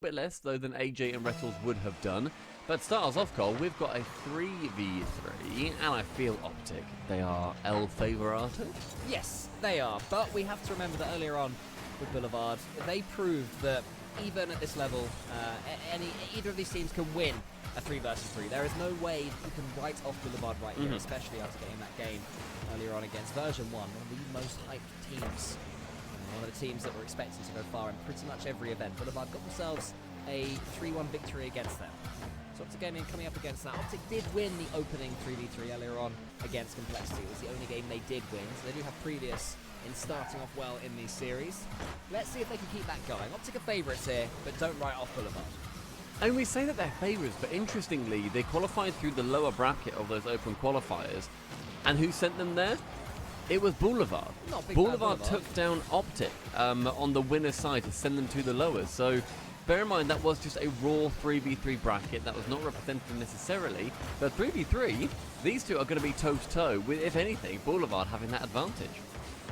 bit less though than AJ and Rettles would have done. But start us off, Cole, we've got a 3v3, and I feel Optic. They are El Favorato? Yes, they are, but we have to remember that earlier on with Boulevard, they proved that even at this level, either of these teams can win a 3 versus 3. There is no way you can write off Boulevard right here, especially after getting that game earlier on against version 1, one of the most hyped teams. One of the teams that were expecting to go far in pretty much every event. Boulevard got themselves a 3-1 victory against them. So Optic Gaming coming up against that. Optic did win the opening 3v3 earlier on against Complexity. It was the only game they did win, so they do have previous in starting off well in these series. Let's see if they can keep that going. Optic are favourites here, but don't write off Boulevard. And we say that they're favourites, but interestingly, they qualified through the lower bracket of those open qualifiers. And who sent them there? It was Boulevard. Boulevard took down Optic on the winner's side to send them to the lowers. So bear in mind that was just a raw 3v3 bracket. That was not representative necessarily. But 3v3, these two are going to be toe-to-toe with, if anything, Boulevard having that advantage.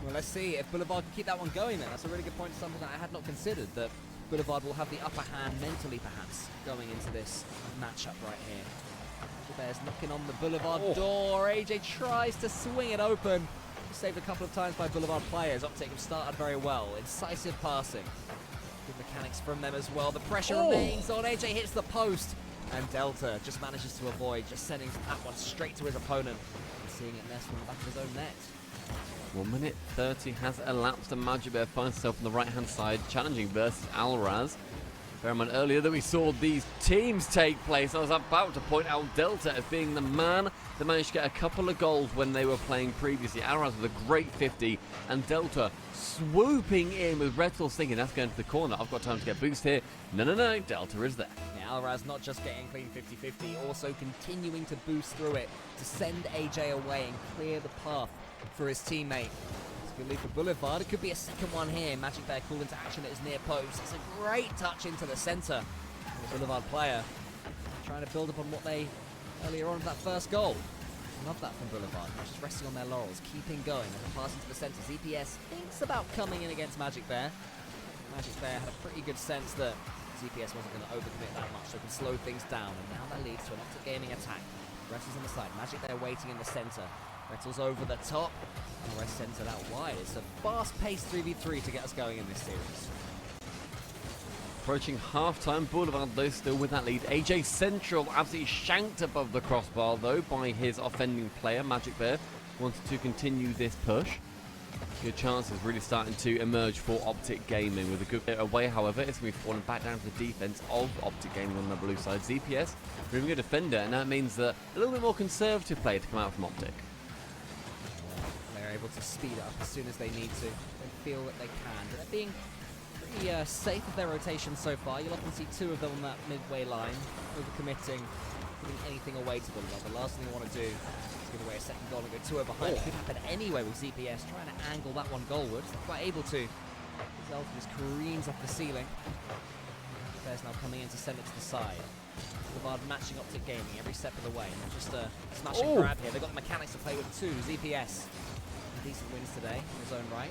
Well, let's see if Boulevard can keep that one going then. That's a really good point, something that I had not considered, that Boulevard will have the upper hand mentally perhaps going into this matchup right here. Bears knocking on the Boulevard door. AJ tries to swing it open. Saved a couple of times by Boulevard players. Optic have started very well. Incisive passing. Good mechanics from them as well. The pressure remains on. AJ hits the post. And Delta just manages to avoid, just sending that one straight to his opponent. And seeing it nest from the back of his own net. 1 minute 30 has elapsed and Magic Bear finds himself on the right hand side, challenging versus Alraz. Bear in mind earlier that we saw these teams take place. I was about to point out Delta as being the man that managed to get a couple of goals when they were playing previously. Alraz with a great 50 and Delta swooping in with Rettles thinking that's going to the corner. I've got time to get boost here. No, Delta is there. Yeah, Alraz not just getting clean 50-50, also continuing to boost through it to send AJ away and clear the path for his teammate. Good lead for Boulevard. It could be a second one here. Magic Bear called into action at his near post. It's a great touch into the centre. The Boulevard player trying to build upon what they earlier on with that first goal. Love that from Boulevard. Just resting on their laurels, keeping going. And pass into the centre. ZPS thinks about coming in against Magic Bear. Magic Bear had a pretty good sense that ZPS wasn't going to overcommit that much, so can slow things down. And now that leads to an Optic Gaming attack. Rettles on the side. Magic Bear waiting in the centre. Rettles over the top. And Rest sends it out wide. It's a fast-paced 3v3 to get us going in this series. Approaching half-time, Boulevard though still with that lead. AJ Central absolutely shanked above the crossbar though by his offending player. Magic Bear wanted to continue this push. Good chances really starting to emerge for Optic Gaming with a good bit away. However, it's going to be falling back down to the defense of Optic Gaming on the blue side. ZPS moving a defender, and that means that a little bit more conservative play to come out from Optic. They're able to speed up as soon as they need to. They feel that they can. But they're being pretty safe with their rotation so far. You'll often see 2 of them on that midway line, overcommitting, putting anything away to them. But the last thing they want to do is give away a second goal and go 2-0 behind. It could happen anyway with ZPS trying to angle that one goalward. They're quite able to. Zelda just careens off the ceiling. Bears now coming in to send it to the side. Boulevard matching Optic Gaming every step of the way. Not just a smash and grab here. They've got the mechanics to play with too. ZPS. Decent wins today in his own right.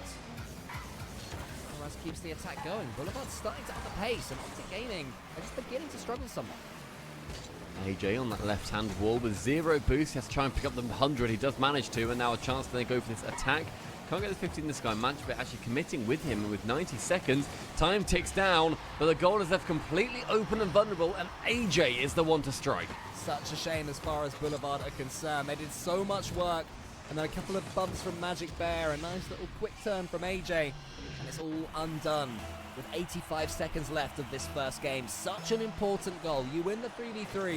Alraz keeps the attack going. Boulevard starting to up the pace, and Optic Gaming are just beginning to struggle somewhat. AJ on that left-hand wall with 0 boost. He has to try and pick up the 100. He does manage to, and now a chance to go for this attack. Can't get the 50 in this guy. Magic Bear actually committing with him, and with 90 seconds, time ticks down, but the goal is left completely open and vulnerable, and AJ is the one to strike. Such a shame as far as Boulevard are concerned. They did so much work. And then a couple of bumps from Magic Bear, a nice little quick turn from AJ, and it's all undone with 85 seconds left of this first game. Such an important goal. You win the 3v3,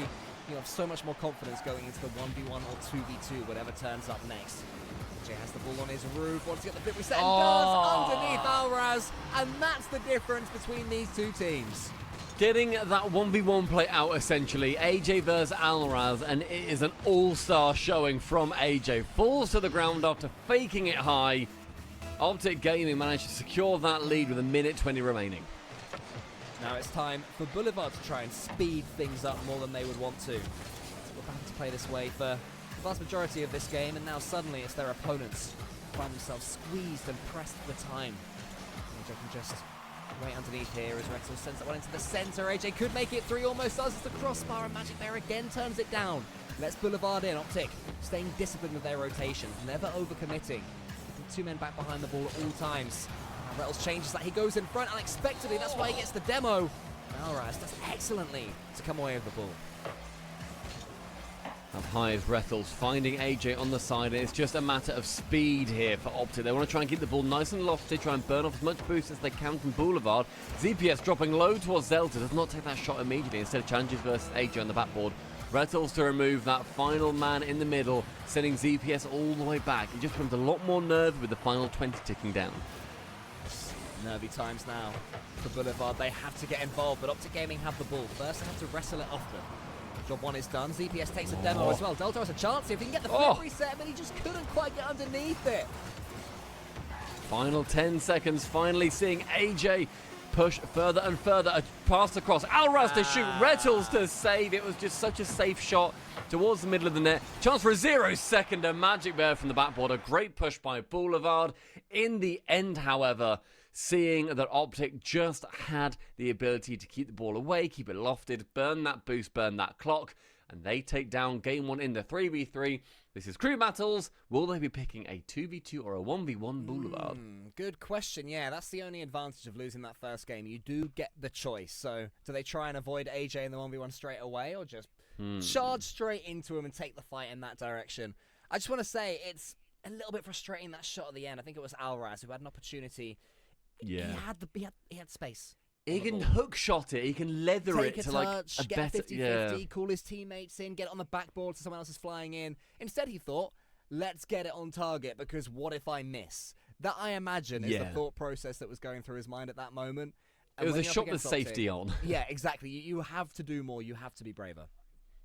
you have so much more confidence going into the 1v1 or 2v2, whatever turns up next. AJ has the ball on his roof, wants to get the 50 set, and does underneath Alraz, and that's the difference between these two teams. Getting that 1v1 play out, essentially. AJ versus Alraz, and it is an all-star showing from AJ. Falls to the ground after faking it high. Optic Gaming managed to secure that lead with 1:20 remaining. Now it's time for Boulevard to try and speed things up more than they would want to. We're having to play this way for the vast majority of this game, and now suddenly it's their opponents who find themselves squeezed and pressed for time. AJ can just Right underneath here as Rexel sends that one into the center. AJ could make it 3, almost does. It's the crossbar, and Magic there again turns it down. Let's Boulevard in. Optic staying disciplined with their rotations, never overcommitting. Keeping 2 men back behind the ball at all times. Now Rettles changes that. He goes in front unexpectedly. That's why he gets the demo. Alras does excellently to come away with the ball. Up high is Rethels, finding AJ on the side, and it's just a matter of speed here for Optic. They want to try and keep the ball nice and lofted, try and burn off as much boost as they can from Boulevard. ZPS dropping low towards Zelda, does not take that shot immediately, instead challenges versus AJ on the backboard. Rethels to remove that final man in the middle, sending ZPS all the way back. It just becomes a lot more nervy with the final 20 ticking down. Nervy times now for Boulevard. They have to get involved, but Optic Gaming have the ball. First, they have to wrestle it off them. Job 1 is done. ZPS takes a demo as well. Delta has a chance here if he can get the flip reset, but he just couldn't quite get underneath it. Final 10 seconds, finally seeing AJ push further and further. A pass across. Alras to shoot. Rethels to save. It was just such a safe shot towards the middle of the net. Chance for a 0-seconder. Magic Bear from the backboard. A great push by Boulevard. In the end, however, seeing that Optic just had the ability to keep the ball away, keep it lofted, burn that boost, burn that clock, and they take down game 1 in the 3v3. This is Crew Battles. Will they be picking a 2v2 or a 1v1 Boulevard? Good question. Yeah, that's the only advantage of losing that first game. You do get the choice. So do they try and avoid AJ in the 1v1 straight away, or just charge straight into him and take the fight in that direction? I just want to say it's a little bit frustrating, that shot at the end. I think it was Alras who had an opportunity. Yeah, he had space. He can hook shot it. He can leather Take it a to like touch, a get better. 50-50, call his teammates in, get it on the backboard so someone else is flying in. Instead, he thought, let's get it on target, because what if I miss? That, I imagine, is the thought process that was going through his mind at that moment. And it was a shot with safety on. Yeah, exactly. You have to do more. You have to be braver.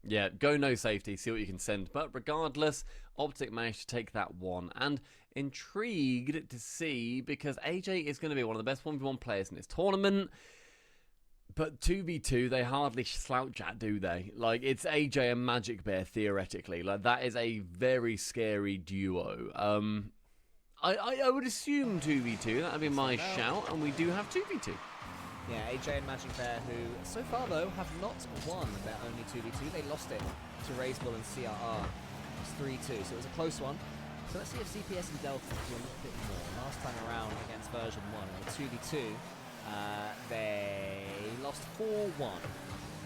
Yeah, go no safety, see what you can send. But regardless, Optic managed to take that one. And intrigued to see, because AJ is going to be one of the best 1v1 players in this tournament. But 2v2, they hardly slouch at, do they? Like, it's AJ and Magic Bear, theoretically. Like, that is a very scary duo. I would assume 2v2. That would be my shout. And we do have 2v2. Yeah, AJ and Magic Bear, who so far, though, have not won their only 2v2. They lost it to Raiseball and CRR. It's 3-2, so it was a close one. So let's see if CPS and Delta can do a little bit more. Last time around against version 1, in the 2v2, they lost 4-1.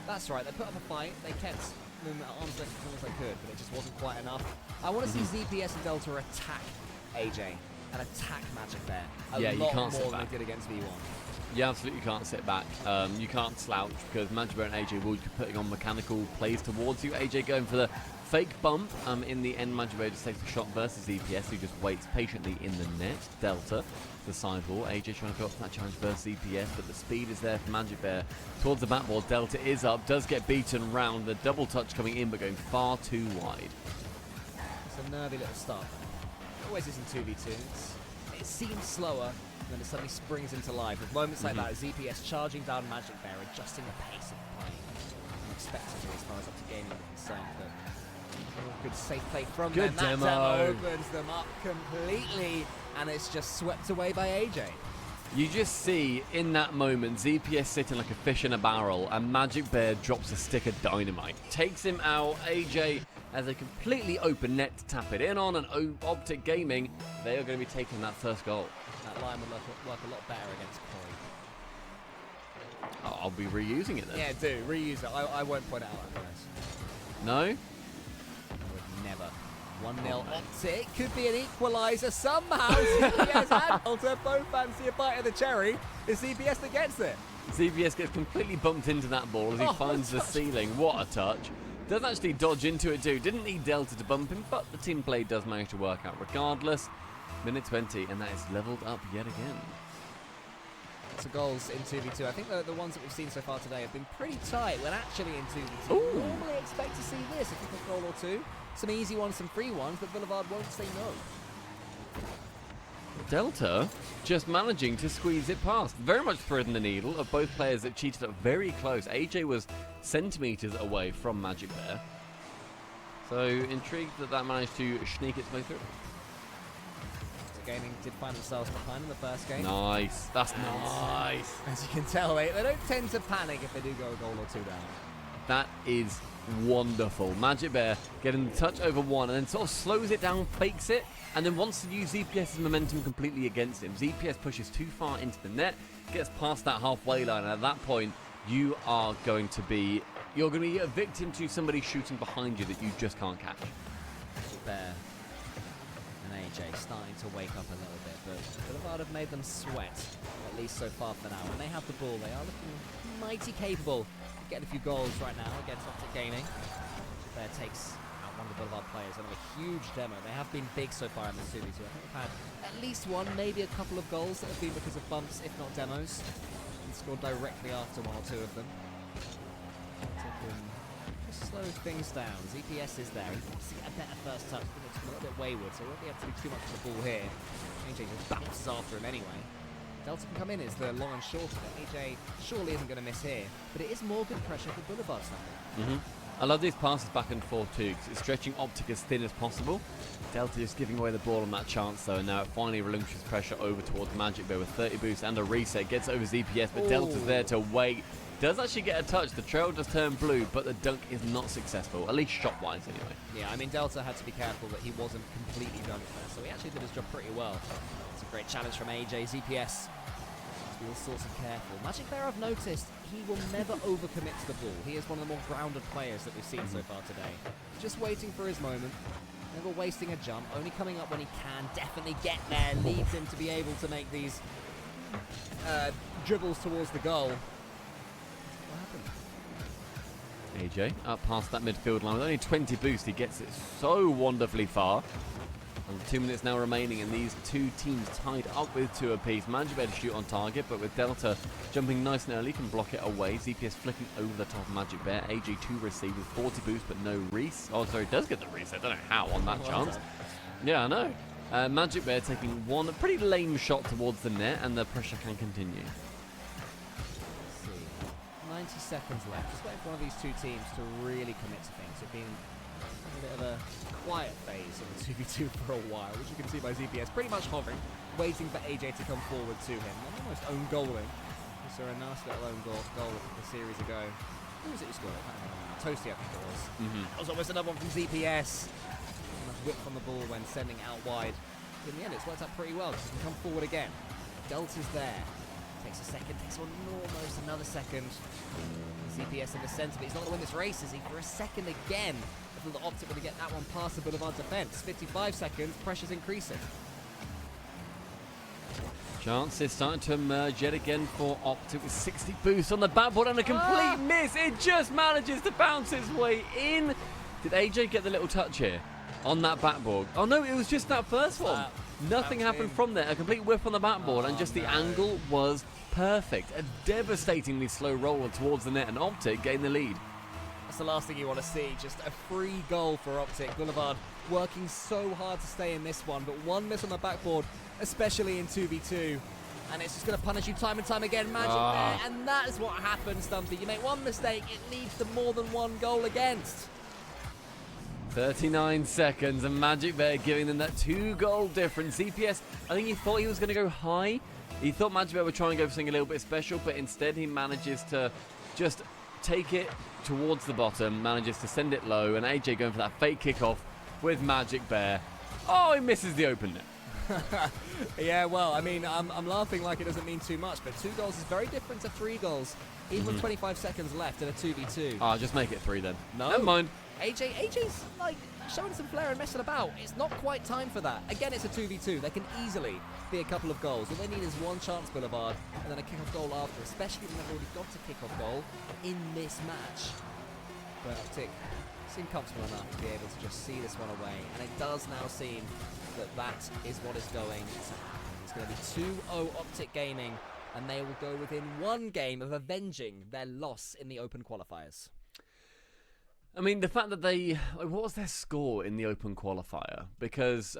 That's right, they put up a fight. They kept them at arm's length as long as they could, but it just wasn't quite enough. I want to see ZPS and Delta attack AJ and attack Magic Bear a lot more than they did against V1. You absolutely can't sit back. You can't slouch, because Magic Bear and AJ will be putting on mechanical plays towards you. AJ going for the fake bump. In the end, Magic Bear just takes a shot versus EPS, who just waits patiently in the net. Delta, the sidewall. AJ trying to go up for that challenge versus EPS, but the speed is there for Magic Bear. Towards the backboard, Delta is up, does get beaten round. The double touch coming in, but going far too wide. It's a nervy little start. Always is in 2v2. It seems slower, and then it suddenly springs into life. With moments like that, ZPS charging down Magic Bear, adjusting the pace of play unexpectedly as far as Optic Gaming is concerned. But good safe play from them. That demo opens them up completely, and it's just swept away by AJ. You just see in that moment ZPS sitting like a fish in a barrel, and Magic Bear drops a stick of dynamite, takes him out. AJ has a completely open net to tap it in on, and Optic Gaming, they are going to be taking that first goal. That line would work a lot better against Corey. Oh, I'll be reusing it then. Yeah, do reuse it. I won't point it out after this. No? I would never. 1-0 Optic, could be an equaliser somehow. ZPS and Delta both fancy a bite of the cherry. It's ZPS that gets it. ZPS gets completely bumped into that ball as he finds the ceiling. What a touch. Does actually dodge into it too. Didn't need Delta to bump him, but the team play does manage to work out regardless. Minute 20, and that is leveled up yet again. So goals in 2v2. I think the ones that we've seen so far today have been pretty tight when actually in 2v2. Ooh. Normally expect to see this, a quick goal or two. Some easy ones, some free ones, but Boulevard won't say no. Delta just managing to squeeze it past. Very much threading the needle of both players that cheated up very close. AJ was centimetres away from Magic Bear. So intrigued that managed to sneak its way through. Gaming did find themselves behind in the first game. Nice. That's nice. As you can tell, they don't tend to panic if they do go a goal or two down. That is wonderful. Magic Bear getting the touch over one and then sort of slows it down, fakes it, and then wants to use ZPS's momentum completely against him. ZPS pushes too far into the net, gets past that halfway line, and at that point, you're going to be a victim to somebody shooting behind you that you just can't catch. Bear and AJ starting to wake up a little bit, but Boulevard have made them sweat, at least so far for now. When they have the ball, they are looking mighty capable of getting a few goals right now against Optic Gaming. Bear takes out one of the Boulevard players and a huge demo. They have been big so far in the 2v2. I think they've had at least one, maybe a couple of goals that have been because of bumps, if not demos. And scored directly after one or two of them. Just slow things down. ZPS is there. He wants to get a better first touch, but it's a little bit wayward, so he won't be able to do too much of the ball here. AJ just bounces after him anyway. Delta can come in as the long and short of it. AJ surely isn't going to miss here, but it is more good pressure for Boulevard something. I love these passes back and forth too, because it's stretching Optic as thin as possible. Delta just giving away the ball on that chance though, and now it finally relinquishes pressure over towards Magic Bear with 30 boosts and a reset. Gets over ZPS, but Delta's there to wait. Does actually get a touch. The trail does turn blue, but the dunk is not successful, at least shot-wise anyway. Yeah, I mean, Delta had to be careful that he wasn't completely done there, so he actually did his job pretty well. It's a great challenge from AJ. ZPS be all sorts of careful. Magic Bear, I've noticed, he will never overcommit to the ball. He is one of the more grounded players that we've seen so far today. Just waiting for his moment, never wasting a jump, only coming up when he can, definitely get there, leads him to be able to make these dribbles towards the goal. AJ up past that midfield line with only 20 boost. He gets it so wonderfully far. And 2 minutes now remaining, and these two teams tied up with 2 apiece. Magic Bear to shoot on target, but with Delta jumping nice and early, can block it away. ZPS flicking over the top of Magic Bear. AJ to receive with 40 boost, but no res. Oh, sorry, does get the reset. I don't know how on that chance. Yeah, I know. Magic Bear taking one pretty lame shot towards the net, and the pressure can continue. 90 seconds left. Just waiting for one of these two teams to really commit to things. It's been a bit of a quiet phase in the 2v2 for a while, which you can see by ZPS pretty much hovering, waiting for AJ to come forward to him. And almost own goaling. We saw a nice little own goal a series ago. Who was it who scored it? Toasty, I think it was. That was almost another one from ZPS. Whip from the ball when sending out wide. But in the end, it's worked out pretty well because he can come forward again. Delta's there. Takes a second, takes on almost another second. ZPS in the centre, but he's not going to win this race, is he? For a second again. I thought the Optic would get that one past the Boulevard defence. 55 seconds, pressure's increasing. Chances starting to emerge yet again for Optic with 60 boosts on the backboard and a complete miss. It just manages to bounce its way in. Did AJ get the little touch here on that backboard? Oh no, it was just that first one. Nothing happened from there. A complete whiff on the backboard, and just the angle was perfect. A devastatingly slow roller towards the net, and Optic getting the lead. That's the last thing you want to see. Just a free goal for Optic. Boulevard working so hard to stay in this one, but one miss on the backboard, especially in 2v2. And it's just going to punish you time and time again. Magic there, and that is what happens, Stumpy. You make one mistake, it leads to more than one goal against. 39 seconds, and Magic Bear giving them that 2-goal difference. ZPS, I think he thought he was going to go high. He thought Magic Bear would try and go for something a little bit special, but instead he manages to just take it towards the bottom, manages to send it low, and AJ going for that fake kickoff with Magic Bear. Oh, he misses the open net. Yeah, well, I mean, I'm laughing like it doesn't mean too much, but 2 goals is very different to 3 goals, even with 25 seconds left in a 2v2. Ah, just make it 3 then. No. Never mind. AJ's like showing some flair and messing about. It's not quite time for that. Again, it's a 2v2. There can easily be a couple of goals. All they need is one chance, Boulevard, and then a kick-off goal after, especially when they've already got a kick-off goal in this match. But Optic seem comfortable enough to be able to just see this one away, and it does now seem that that is what is going to happen. It's going to be 2-0 Optic Gaming, and they will go within 1 game of avenging their loss in the Open qualifiers. I mean, the fact that what was their score in the Open qualifier? Because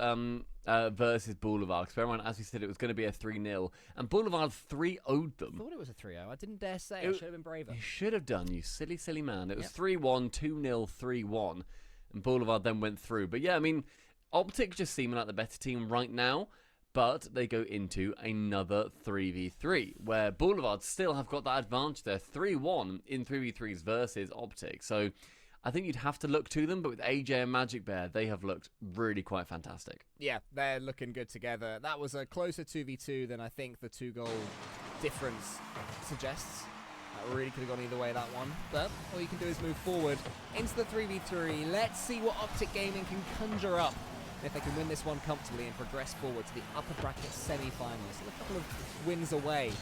versus Boulevard, because everyone, as we said, it was going to be a 3-0, and Boulevard 3-0'd them. I thought it was a 3-0. I didn't dare say. I should have been braver. You should have done, you silly, silly man. It was 3-1, 2-0, 3-1, and Boulevard then went through. But yeah, I mean, Optic just seeming like the better team right now. but they go into another 3v3, where Boulevard still have got that advantage there, 3-1 in 3v3s versus Optic. So I think you'd have to look to them, but with AJ and Magic Bear, they have looked really quite fantastic. Yeah, they're looking good together. That was a closer 2v2 than I think the 2-goal difference suggests. That really could have gone either way, that one. But all you can do is move forward into the 3v3. Let's see what Optic Gaming can conjure up. If they can win this one comfortably and progress forward to the upper bracket semi-finals. Still a couple of wins away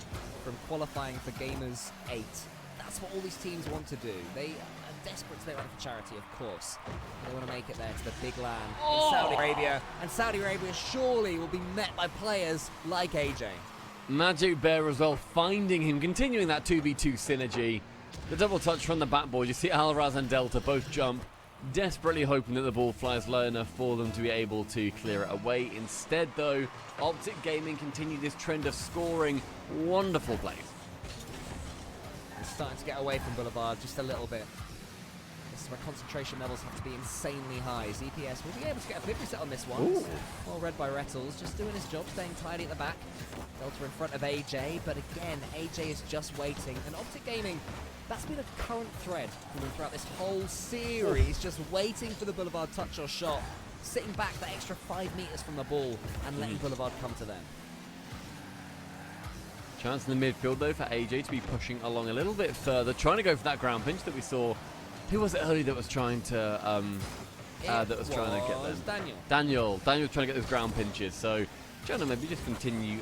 from qualifying for Gamers 8. That's what all these teams want to do. They are desperate to make money for charity, of course. They want to make it there to the big LAN in Saudi Arabia. And Saudi Arabia surely will be met by players like AJ. Magic Bear as well, finding him, continuing that 2v2 synergy. The double touch from the backboard. You see Alraz and Delta both jump, desperately hoping that the ball flies low enough for them to be able to clear it away. Instead, though, Optic Gaming continue this trend of scoring wonderful plays. It's starting to get away from Boulevard just a little bit. This is where concentration levels have to be insanely high. ZPS will be able to get a flip reset on this one. Ooh. Well read by Rettles, just doing his job, staying tidy at the back. Delta in front of AJ, but again, AJ is just waiting. And Optic Gaming, that's been a current thread for them throughout this whole series, just waiting for the Boulevard touch or shot, sitting back that extra 5 meters from the ball and letting Boulevard come to them. Chance in the midfield, though, for AJ to be pushing along a little bit further, trying to go for that ground pinch that we saw. Who was it early that was trying to trying to get them? Daniel trying to get those ground pinches. So trying to maybe just continue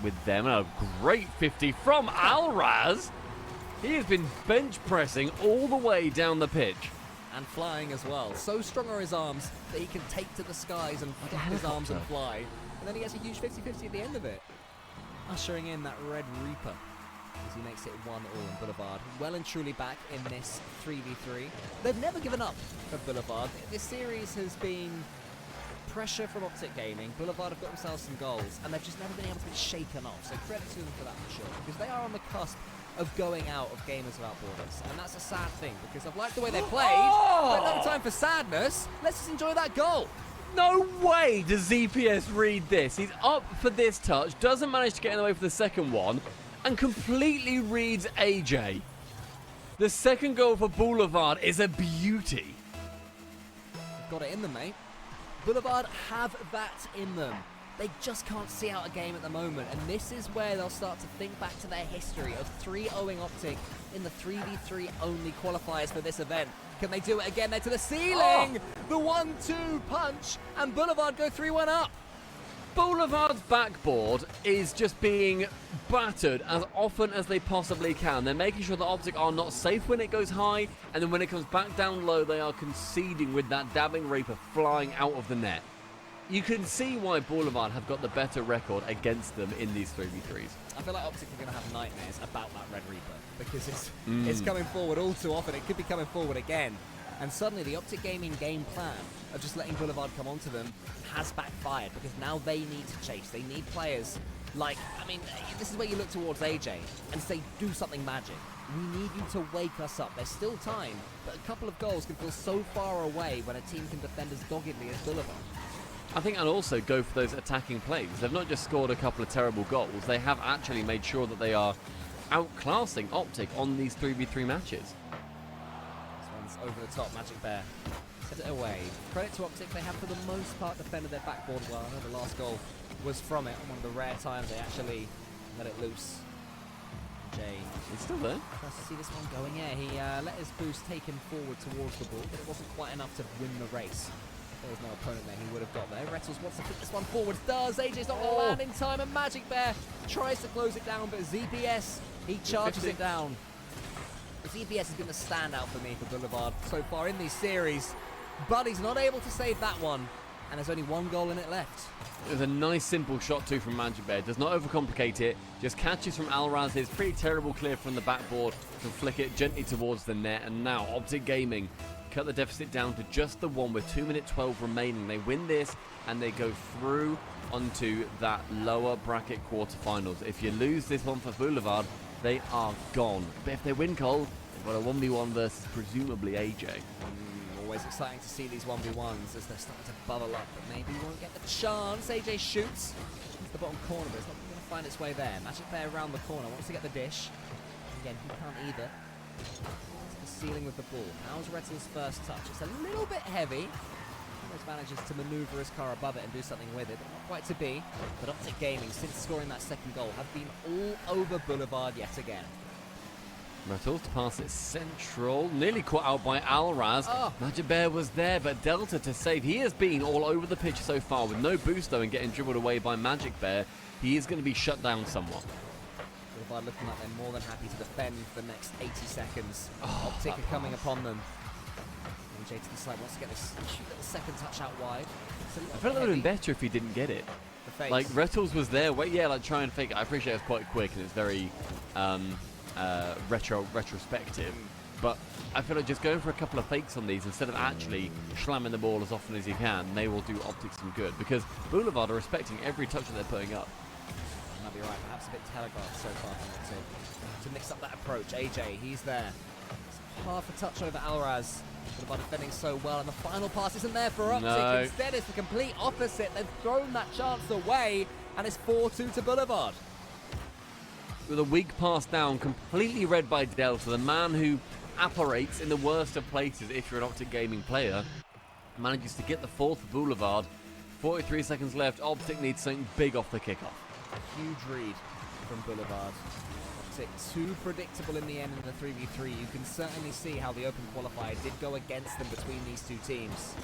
with them. And a great 50 from Alraz. He has been bench pressing all the way down the pitch. And flying as well. So strong are his arms that he can take to the skies and flap his arms and fly. And then he gets a huge 50-50 at the end of it. Ushering in that Red Reaper as he makes it 1-1 in Boulevard. Well and truly back in this 3v3. They've never given up for Boulevard. This series has been pressure from Optic Gaming. Boulevard have got themselves some goals, and they've just never been able to be shaken off. So credit to them for that for sure, because they are on the cusp of going out of Gamers Without Borders, and that's a sad thing, because I've liked the way they played, but no time for sadness. Let's just enjoy that goal. No way does ZPS read this. He's up for this touch, doesn't manage to get in the way for the second one, and completely reads AJ. The second goal for Boulevard is a beauty. They've got it in them, mate. Boulevard have that in them. They just can't see out a game at the moment, and this is where they'll start to think back to their history of 3-0ing Optic in the 3v3 only qualifiers for this event. Can they do it again? They're to the ceiling! The 1-2 punch, and Boulevard go 3-1 up. Boulevard's backboard is just being battered as often as they possibly can. They're making sure that Optic are not safe when it goes high, and then when it comes back down low, they are conceding with that dabbing Reaper flying out of the net. You can see why Boulevard have got the better record against them in these 3v3s. I feel like Optic are going to have nightmares about that Red Reaper, because it's coming forward all too often. It could be coming forward again. And suddenly the Optic Gaming game plan of just letting Boulevard come onto them has backfired, because now they need to chase. They need players like, I mean, this is where you look towards AJ and say, do something magic. We need you to wake us up. There's still time, but a couple of goals can feel so far away when a team can defend as doggedly as Boulevard. I think, and also go for those attacking plays. They've not just scored a couple of terrible goals, they have actually made sure that they are outclassing Optic on these 3v3 matches. This one's over the top, Magic Bear. Set it away. Credit to Optic, they have for the most part defended their backboard well. I know the last goal was from it, one of the rare times they actually let it loose. Jay. It's still there. Tries to see this one going. Yeah, he let his boost take him forward towards the ball, but it wasn't quite enough to win the race. There was no opponent there, he would have got there. Rettles wants to flip this one forward, does. AJ's not going to land in time, and Magic Bear tries to close it down, but ZPS, he charges it down. ZPS has been the standout for me for Boulevard so far in these series, but he's not able to save that one, and there's only one goal in it left. It was a nice simple shot too from Magic Bear. Does not overcomplicate it, just catches from Alraz's pretty terrible clear from the backboard to flick it gently towards the net, and now Optic Gaming cut the deficit down to just the one with 2 minutes 12 remaining. They win this and they go through onto that lower bracket quarterfinals. If you lose this one for Boulevard, they are gone. But if they win, Cole, they've got a 1v1 versus presumably AJ. Always exciting to see these 1v1s as they're starting to bubble up, but maybe he won't get the chance. AJ shoots into the bottom corner, but it's not going to find its way there. Magic Bear around the corner, wants to get the dish. Again, he can't either. The ceiling with the ball. How's Rettel's first touch? It's a little bit heavy. Almost manages to maneuver his car above it and do something with it, but not quite to be. But Optic Gaming, since scoring that second goal, have been all over Boulevard yet again. Rettles to pass it central, nearly caught out by Alraz. Oh. Magic Bear was there, but Delta to save. He has been all over the pitch so far with no boost though and getting dribbled away by Magic Bear. He is going to be shut down somewhat. Boulevard looking like they're more than happy to defend for the next 80 seconds. Oh, Optic are coming upon them. AJ to the side wants to get this cute little second touch out wide. I felt it would have been better if he didn't get it. The face. Like Rettles was there, like try and fake it. I appreciate it's quite quick and it's very retrospective, but I feel like just going for a couple of fakes on these instead of actually slamming the ball as often as you can, they will do Optic some good because Boulevard are respecting every touch that they're putting up. You might be right, perhaps a bit telegraphed so far from that team. To mix up that approach, AJ, he's there. It's half a touch over Alraz. Boulevard defending so well, and the final pass isn't there for Optic. No. Instead, it's the complete opposite. They've thrown that chance away, and it's 4-2 to Boulevard. With a weak pass down, completely read by Delta, the man who operates in the worst of places if you're an Optic Gaming player, manages to get the fourth for Boulevard. 43 seconds left. Optic needs something big off the kickoff. Huge read from Boulevard. Optic too predictable in the end in the 3v3. You can certainly see how the open qualifier did go against them between these two teams.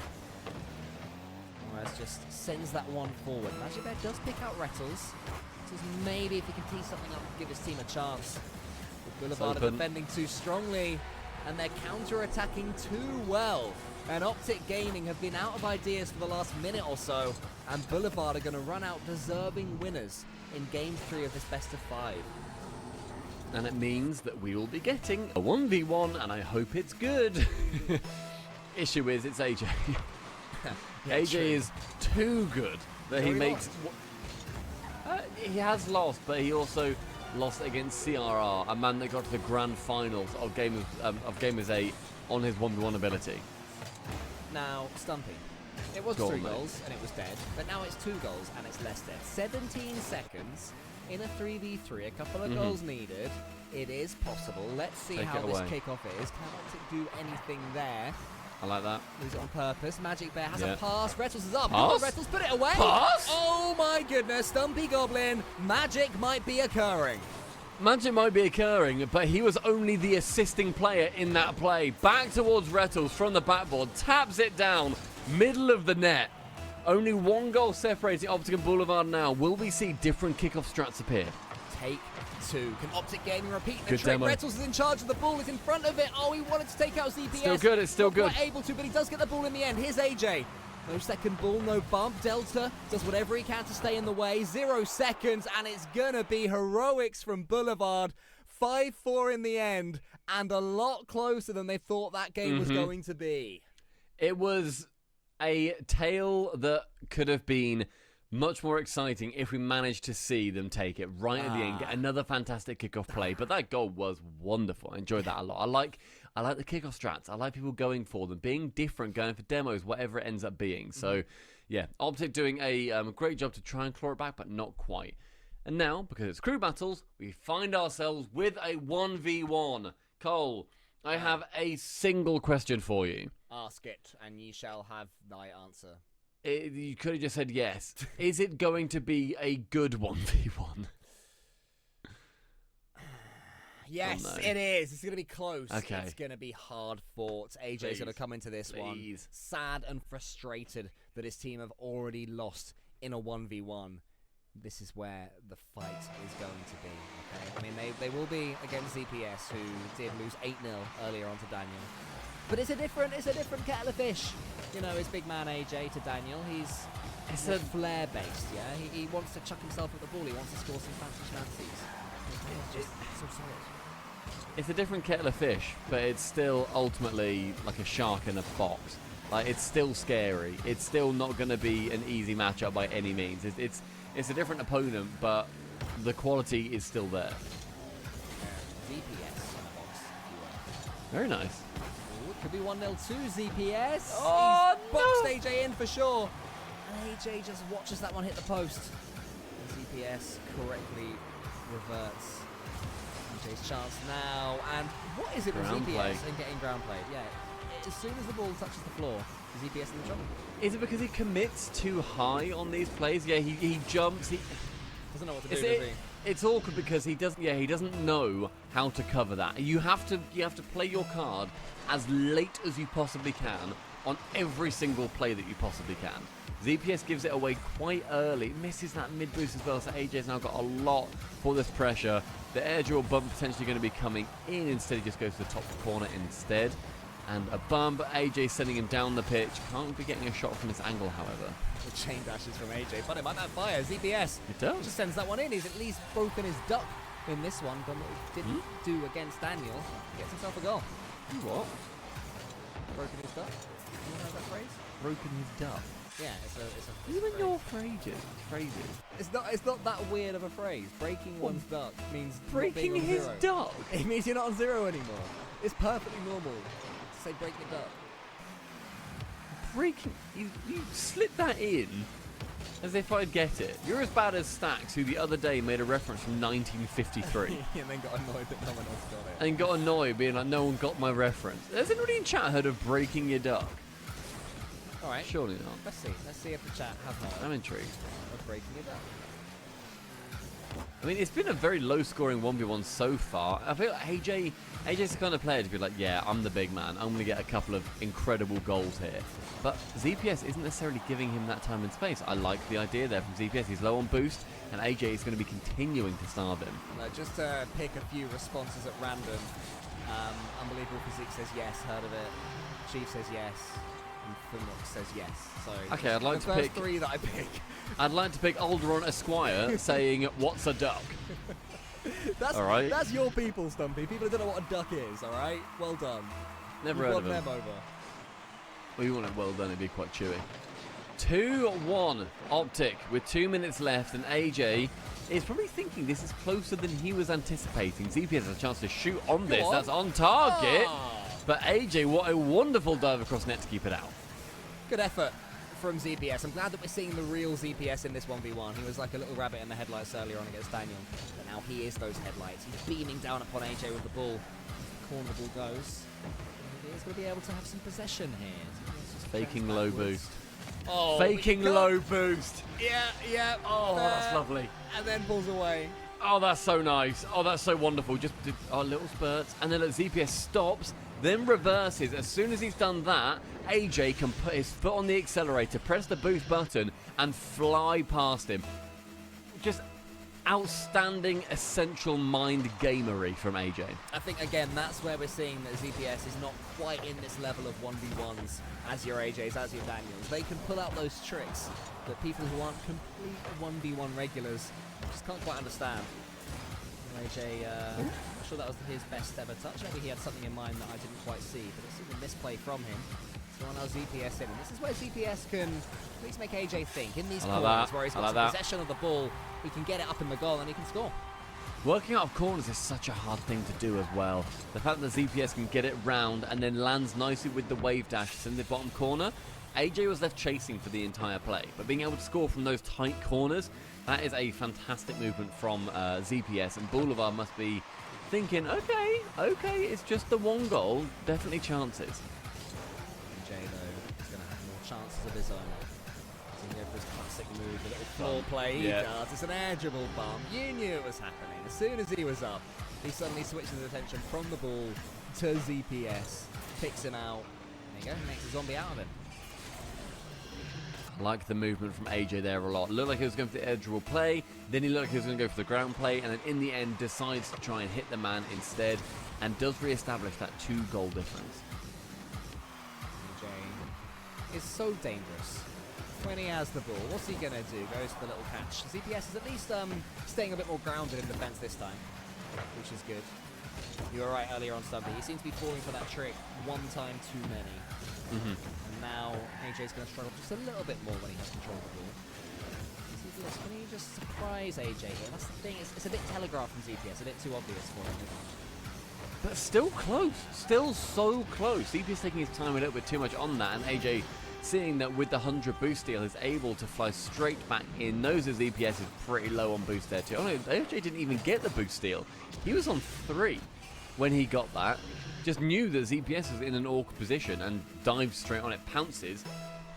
Alraz just sends that one forward. Magic Bear does pick out Rettles. Maybe if he can tee something up, give his team a chance. But Boulevard are defending too strongly, and they're counter-attacking too well. And Optic Gaming have been out of ideas for the last minute or so, and Boulevard are going to run out deserving winners in Game 3 of this best-of-5. And it means that we will be getting a 1v1, and I hope it's good. Issue is, it's AJ. Yeah, AJ true. is too good that he makes... He has lost, but he also lost against CRR, a man that got to the grand finals of Gamers 8 on his 1v1 ability. Now, Stumpy. It was 3 goals and it was dead, but now it's 2 goals and it's less dead. 17 seconds in a 3v3, a couple of goals needed. It is possible. Let's see how this kickoff is. Can Optic do anything there? I like that. Lose it on purpose. Magic Bear has a pass. Rettles is up. Pass? Rettles put it away. Pass? Oh my goodness. Stumpy Goblin. Magic might be occurring. Magic might be occurring, but he was only the assisting player in that play. Back towards Rettles from the backboard. Taps it down. Middle of the net. Only 1 goal separating Optic and Boulevard now. Will we see different kickoff strats appear? Take 2. Can Optic Gaming repeat the Good trick? demo. Rettles is in charge of the ball. Is in front of it. Oh, he wanted to take out ZPS. Still good. It's still good. Not quite able to, but he does get the ball in the end. Here's AJ. No second ball, no bump. Delta does whatever he can to stay in the way. 0 seconds, and it's gonna be heroics from Boulevard. 5-4 in the end, and a lot closer than they thought that game was going to be. It was a tale that could have been much more exciting if we managed to see them take it right at the end. Get another fantastic kickoff play, but that goal was wonderful. I enjoyed that a lot. I like the kickoff strats. I like people going for them, being different, going for demos, whatever it ends up being. So, yeah, Optic doing a great job to try and claw it back, but not quite. And now, because it's crew battles, we find ourselves with a 1v1. Cole, I have a single question for you. Ask it, and ye shall have thy answer. You could have just said yes. Is it going to be a good 1v1? Yes, Oh, no. it is. It's going to be close. Okay. It's going to be hard fought. AJ's going to come into this one sad and frustrated that his team have already lost in a 1v1. This is where the fight is going to be. Okay? I mean, they will be against ZPS, who did lose 8-0 earlier on to Daniel. But it's a different kettle of fish. You know, it's big man AJ to Daniel. He's a flair based, yeah? He wants to chuck himself at the ball. He wants to score some fancy schmancies. It's just so solid. It's a different kettle of fish, but it's still ultimately like a shark in a box. Like, it's still scary. It's still not going to be an easy matchup by any means. It's a different opponent, but the quality is still there. ZPS in a box, if you will. Very nice. Ooh, Could be 1-0 to ZPS. Oh, He's boxed AJ in for sure. And AJ just watches that one hit the post. And ZPS correctly reverts. AJ's chance now. And what is it with Ground ZPS play. and getting ground played? Yeah. As soon as the ball touches the floor, ZPS in the trouble. Is it because he commits too high on these plays? Yeah, he jumps. He Doesn't know what to do, does he? It's awkward because he doesn't know how to cover that. You have to play your card as late as you possibly can on every single play that you possibly can. ZPS gives it away quite early, misses that mid boost as well, so AJ's now got a lot for this pressure. The air duel bump potentially going to be coming in, instead he just goes to the top corner instead. And a bump, AJ sending him down the pitch. Can't be getting a shot from this angle, however. The chain dashes from AJ, but it might not fire. ZPS It does. just sends that one in. He's at least broken his duck in this one, but what he didn't do against Daniel. He gets himself a goal. You what? Broken his duck. You know that phrase? Broken his duck. Yeah, it's a Even phrase. your phrases. It's not that weird of a phrase. Breaking one's duck means not Breaking being on his zero. duck? It means you're not on zero anymore. It's perfectly normal to say break your duck. Breaking... You slip that in as if I'd get it. You're as bad as Stacks, who the other day made a reference from 1953. And then got annoyed that no one else got it. and got annoyed being like, no one got my reference. Has anybody in chat heard of breaking your duck? Alright. Surely not. Let's see if the chat have heard I'm intrigued. of breaking your duck. I mean, it's been a very low-scoring 1v1 so far. I feel like AJ's the kind of player to be like, yeah, I'm the big man. I'm going to get a couple of incredible goals here. But ZPS isn't necessarily giving him that time and space. I like the idea there from ZPS. He's low on boost, and AJ is going to be continuing to starve him. Just to pick a few responses at random. Unbelievable Physique says yes, heard of it. Chief says yes. And Funlock says yes. So Okay, I'd like the to first pick... three that I pick. I'd like to pick Alderon Esquire saying, what's a duck? That's, All right. That's your people, Stumpy. People who don't know what a duck is, alright? Well done. Never You've heard of won him. them over. We want it well done, it'd be quite chewy. 2-1 Optic with 2 minutes left, and AJ is probably thinking this is closer than he was anticipating. ZP has a chance to shoot on this. on. That's on target. Ah. But AJ, what a wonderful dive across net to keep it out. Good effort from ZPS. I'm glad that we're seeing the real ZPS in this 1v1. He was like a little rabbit in the headlights earlier on against Daniel. But now he is those headlights. He's beaming down upon AJ with the ball. Corner the ball goes. And he is going to be able to have some possession here. Faking low boost. Oh, Faking low boost. Yeah. Oh, that's lovely. And then pulls away. Oh, that's so nice. Oh, that's so wonderful. Just did little spurts. And then ZPS stops, then reverses. As soon as he's done that, AJ can put his foot on the accelerator, press the boost button, and fly past him. Just outstanding, essential mind gamery from AJ. I think, again, that's where we're seeing that ZPS is not quite in this level of 1v1s as your AJs, as your Daniels. They can pull out those tricks that people who aren't complete 1v1 regulars just can't quite understand. AJ, I'm sure that was his best ever touch. Maybe he had something in mind that I didn't quite see, but it's a misplay from him. So now ZPS in, and this is where ZPS can at least make AJ think. In these corners where he's got some possession of the ball, he can get it up in the goal and he can score. Working out of corners is such a hard thing to do as well. The fact that ZPS can get it round and then lands nicely with the wave dash in the bottom corner. AJ was left chasing for the entire play, but being able to score from those tight corners, that is a fantastic movement from ZPS, and Boulevard must be thinking, okay, it's just the one goal, definitely chances. AJ, though, is going to have more chances of his own. He's going to go for his classic move, the little floor play he does. It's an air dribble bump. You knew it was happening. As soon as he was up, he suddenly switches his attention from the ball to ZPS, picks him out. There you go, makes a zombie out of him. I like the movement from AJ there a lot. Looked like he was going for the air dribble play, then he looked like he was going to go for the ground play, and then in the end decides to try and hit the man instead, and does re-establish that 2-goal difference. AJ is so dangerous. When he has the ball, what's he going to do? Goes for the little catch. ZPS is at least staying a bit more grounded in defence this time, which is good. You were right earlier on, Stumpy. He seems to be falling for that trick one time too many. And now AJ's going to struggle just a little bit more when he has control of the ball. ZPS, can he just surprise AJ here? That's the thing. It's a bit telegraphed from ZPS, a bit too obvious for him. But still close. Still so close. CPS taking his time a little bit too much on that, and AJ seeing that with the 100 boost steal is able to fly straight back in. Knows his EPS is pretty low on boost there too. Oh no, AJ didn't even get the boost steal. He was on 3 when he got that. Just knew that ZPS was in an awkward position and dives straight on it, pounces,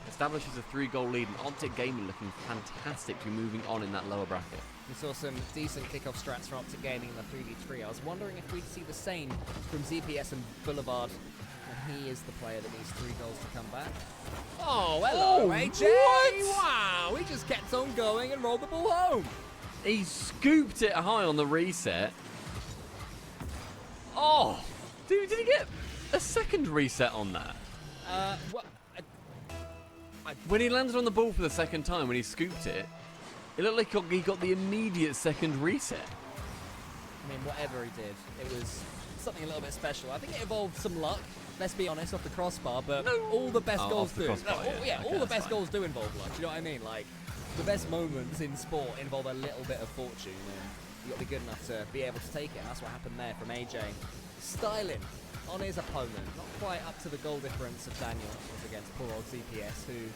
establishes a 3-goal lead, and Optic Gaming looking fantastic to be moving on in that lower bracket. We saw some decent kickoff strats from Optic Gaming in the 3v3. I was wondering if we'd see the same from ZPS and Boulevard. And he is the player that needs 3 goals to come back. Oh, hello, AJ! What? Wow, he just kept on going and rolled the ball home. He scooped it high on the reset. Oh, dude, did he get a second reset on that? What? When he landed on the ball for the second time, when he scooped it, it looked like he got the immediate second reset. I mean, whatever he did, it was something a little bit special. I think it involved some luck, let's be honest, off the crossbar, but all the best goals do. All the best goals do involve luck, you know what I mean? Like, the best moments in sport involve a little bit of fortune, and you've got to be good enough to be able to take it, and that's what happened there from AJ. Styling on his opponent, not quite up to the goal difference of Daniel was against poor old CPS, who...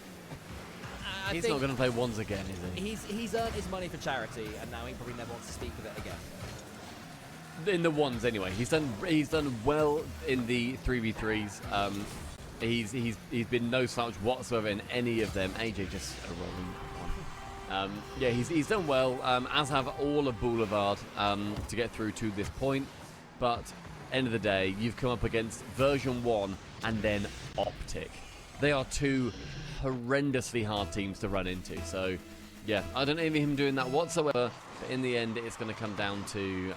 He's not going to play ones again, is he? He's earned his money for charity, and now he probably never wants to speak of it again. In the ones, anyway. He's done well in the 3v3s. He's been no slouch whatsoever in any of them. AJ just a rolling one. Yeah, he's done well, as have all of Boulevard to get through to this point. But end of the day, you've come up against version 1 and then Optic. They are 2 horrendously hard teams to run into. So, yeah, I don't envy him doing that whatsoever. But in the end, it's going to come down to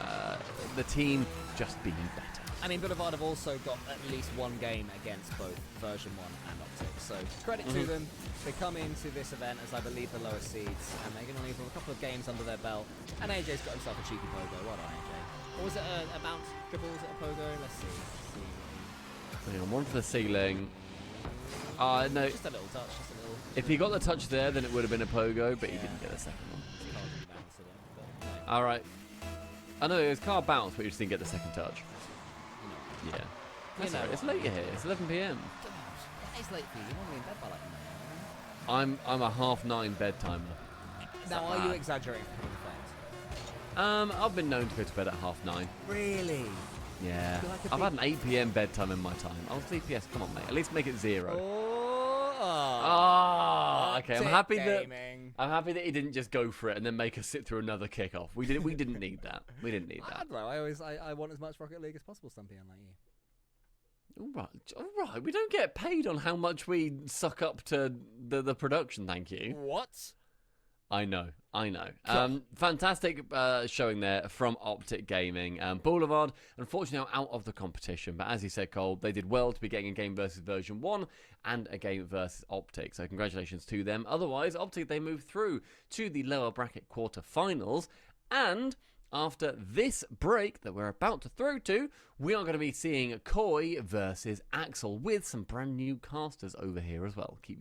the team just being better. I mean, Boulevard have also got at least 1 game against both version 1 and Optic. So credit to them. They come into this event as, I believe, the lowest seeds, and they're going to leave a couple of games under their belt. And AJ's got himself a cheeky pogo. Well done, AJ. Or was it a bounce dribble? Was it a pogo? Let's see. Hang on, one for the ceiling. No. Just a little touch. Just a little. If he got the touch there, then it would have been a pogo, but he didn't get the second one. All right. I know it was car bounce, but you just didn't get the second touch. Yeah. That's all right. It's late here. It's 11 p.m. It's late for you. You're normally in bed by like 9. I'm a 8:30 bedtimer. Now, are you exaggerating for the effect? I've been known to go to bed at 9:30. Really? Yeah. I've had an 8 p.m. bedtime in my time. Oh, CPS, come on, mate. At least make it 0. Okay. I'm happy that he didn't just go for it and then make us sit through another kickoff. We didn't need that. We didn't need that. I don't know. I want as much Rocket League as possible, Stumpy, unlike you. All right. We don't get paid on how much we suck up to the production. Thank you. What? I know. Fantastic showing there from Optic Gaming. Boulevard, unfortunately, are out of the competition. But as you said, Cole, they did well to be getting a game versus version 1 and a game versus Optic. So congratulations to them. Otherwise, Optic, they move through to the lower bracket quarterfinals. And after this break that we're about to throw to, we are going to be seeing Koi versus Axel with some brand new casters over here as well. Keep